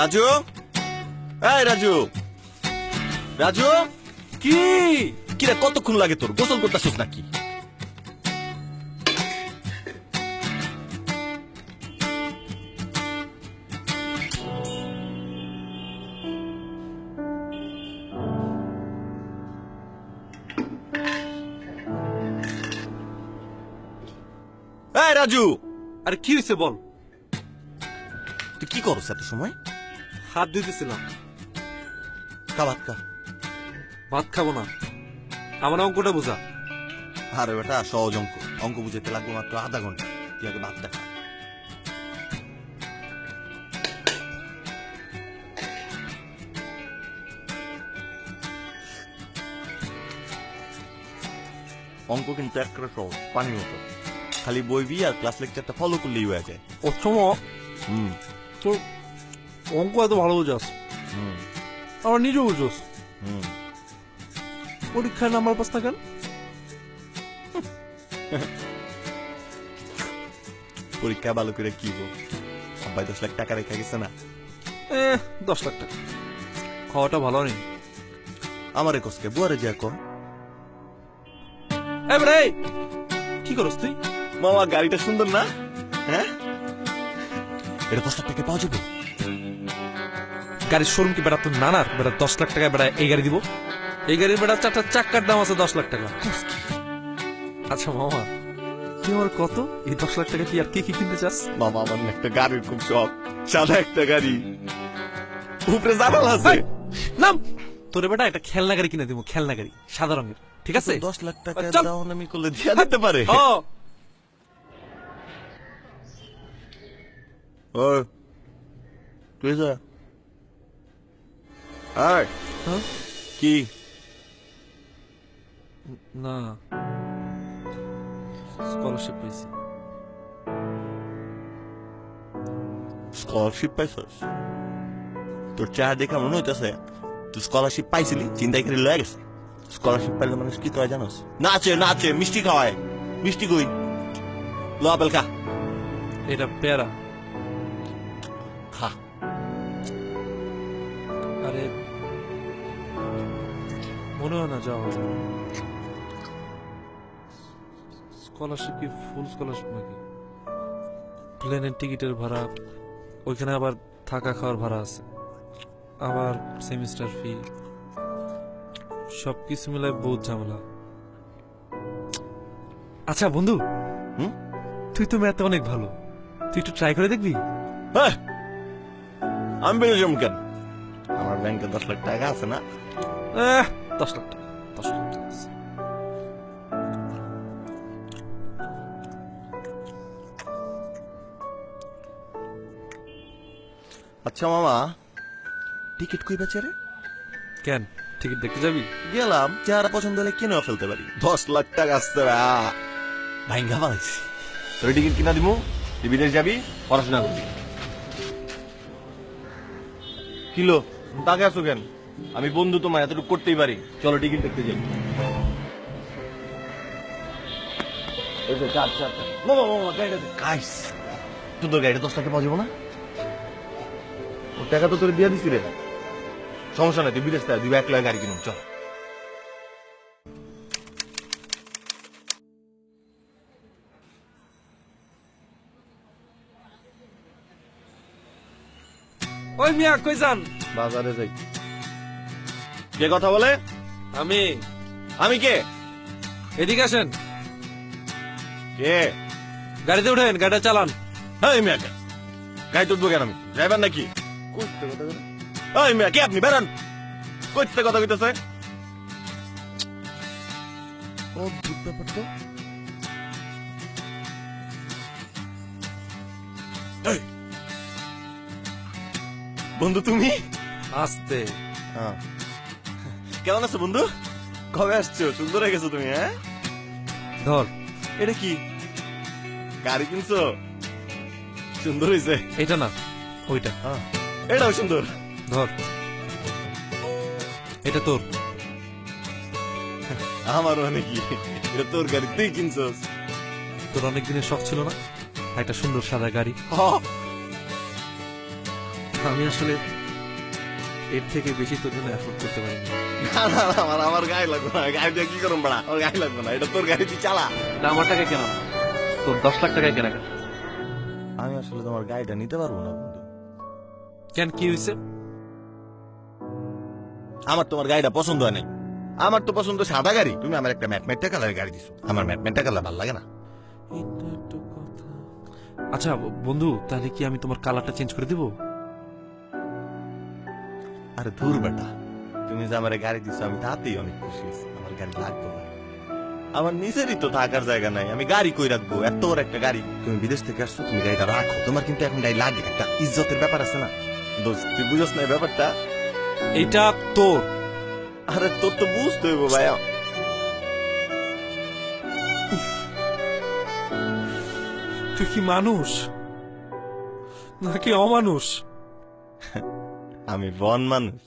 রাজু, এই রাজু, রাজু, কি কিরে কতক্ষণ লাগে তোর? গোসল করতেছিস নাকি? এই রাজু, আরে কি হয়েছে বল। তুই কি করছ এত সময়? হাত দিতেছিলাম। খাবার খা। ভাত খাবো না, আমার অঙ্কটা বোঝা। আরে বেটা সহজ অঙ্ক, অঙ্ক বুঝাতে লাগবে মাত্র আধা ঘন্টা। তুই আগে ভাতটা খা। অঙ্ক কিন্তু একটা সহজ, পানির মতো। খালি বইবি আর ক্লাস লেকচারটা ফলো করলেই হয়ে যায়। প্রথম হুম তোর অঙ্ক এত ভালো বোঝাস, হুম আমার নিজেও বুঝোস। হুম। পরীক্ষায় নাম্বার পাস না কেন? পরীক্ষা ভালো করে কি গো, আব্বাই 10 লাখ টাকা রেখে গেছে না? 10 লাখ টাকা খাওয়াটা ভালো নেই। আমারে কসকে বুয়ারে যা কর। এবারে কি করস তুই? মামা গাড়িটা সুন্দর না? হ্যাঁ, এটা 10 লাখ টাকা পাওয়া যাবে। গাড়ির শোরুম কি বেড়া তোর নানার? বেড়া 10 লাখ টাকায় বেড়া এই গাড়ি দিব? এই গাড়ির বেড়া 4টা চাক্কার দাম আছে 10 লাখ টাকা। আচ্ছা মামা, তুই আমার কত এই 10 লাখ টাকা কি আর কি কি কিনতে চাস? মামা আমার না একটা গাড়ির খুব শখ, সাদা একটা গাড়ি, উপরে জানালা আছে। নাম তোরে বেটা একটা খেলনা গাড়ি কিনে দিব, খেলনা গাড়ি সাদা রঙের, ঠিক আছে? 10 লাখ টাকা চল। দাও আমি করলে দিয়া দিতে পারে। ও ওই তুই যা। আয় হ্যাঁ? কি না, স্কলারশিপ পাইছি। স্কলারশিপ পাইছস? তোর চেহারা দেখে মনে হইতেছে তুই স্কলারশিপ পাইছিলি, চিন্তাই করে লয়ে গেছে। স্কলারশিপ পাইলে মানুষ কি করে জানোস? নাচে নাচে, মিষ্টি খাওয়ায়। মিষ্টি কই? লো আপেল খা। এটা পেয়ারা। খা। আরে মনে হয় না যাওয়া স্কলারশিপ কি ফুল স্কলারশিপ নাকি? প্লেনের টিকিটের ভাড়া, ওইখানে আবার থাকা খাওয়ার ভাড়া আছে, আবার সেমিস্টার ফি, সবকিছু মিলায় বহুত ঝামেলা। আচ্ছা বন্ধু, হুম? তুই তো ম্যাথে অনেক ভালো, তুই একটু ট্রাই করে দেখবি? হ্যাঁ, আমি বেরো যাবো কেন? আমার ব্যাংকে 10 লাখ টাকা আছে না? 10 লাখ টাকা, 10 লাখ টাকা আছে। আচ্ছা মামা, টিকিট কই বেচে রে? কেন টিকিট দেখতে যাবি? গেলাম, চেহারা পছন্দ হলে কিনেও ফেলতে পারি। 10 লাখ টাকা আসতে ভাইঙ্গা পাইছি। তোর টিকিট কিনা দিমু, তুই বিদেশ যাবি, পড়াশোনা করবি। কিলো তাকে আসো কেন? আমি বন্ধু, তোমার এতটুকু করতেই পারি। চলো টিকিট দেখতে যাই। সুন্দর গাড়িটা 10 লাখে পাওয়া যাবো না? ওর টাকা তো তোর দিয়ে দিছি রে। সমস্যা নাই, তুই বিদেশ থেকে 2 লাখ গাড়ি কিনুন। চল। ওই মিয়া কই যান? বাজারে যাই। কে কথা বলে? আমি। আমি কে? এদিকে আসেন, কে? গাড়িতে উঠেন, গাড়িটা চালান। হ্যাঁ মিয়া, কে গাড়ি তুলবো কেন? আমি ড্রাইভার নাকি? কইতে কথা বলে। এই মিয়া, কে আপনি? বেরান। কইতে কথা কইতেছে। অদ্ভুত ব্যাপার তো। এই, বন্ধু তুমি? আস্তে। হ্যাঁ। কেমন আছো বন্ধু? কবে আসছো? সুন্দর হয়ে গেছো তুমি। হ্যাঁ, ধর। এটা কি গাড়ি কিনছো? সুন্দর হয়েছে। এটা না, ওইটা। এটাও সুন্দর। ধর, এটা তোর। আমারও নাকি? এটা তোর গাড়ি, তুই কিনছস? তোর অনেক দিনের শখ ছিল না একটা সুন্দর সাদা গাড়ি? আমি আসলে এর থেকে বেশি তোর জন্য এফোর্ড করতে পারিনি। না না না, আমার গায়ে লাগবে না, গাড়ি দিয়ে কি করুন বেড়া, আমার গায়ে লাগবে না, এটা তোর গাড়ি তুই চালা। না, আমার টাকা কেনা না, তোর 10 লাখ টাকায় কেনা। আমি আসলে তোমার গাড়িটা নিতে পারবো না বন্ধু। কেন, কি হয়েছে? আমার তোমার গাড়িটা পছন্দ হয় নাই। আমার তো পছন্দ সাদা গাড়ি, তুমি আমার একটা ম্যাটমেটটা কালারের গাড়ি দিছো, আমার ম্যাটমেটটা কালার ভালো লাগে না। এটা একটা কথা। আচ্ছা বন্ধু, তাহলে কি আমি তোমার কালারটা চেঞ্জ করে দিব? আরে ধুর বেটা, তুমি যে আমার গাড়ি দিছো আমি তাতেই অনেক খুশি হয়েছি। আমার গাড়ি লাগতো না, আমার নিজেরই তো থাকার জায়গা নাই, আমি গাড়ি কই রাখবো? এত বড় একটা গাড়ি, তুমি বিদেশ থেকে আসছো, তুমি গাড়িটা রাখো, তোমার কিন্তু এখন গাড়ি লাগে, একটা ইজ্জতের ব্যাপার আছে না দোস্ত, তুই বুঝছ না এই ব্যাপারটা? এইটা তোর। আরে তোর তো বুঝতে হইব ভাইয়া। তুই কি মানুষ নাকি অমানুষ? আমি বন মানুষ।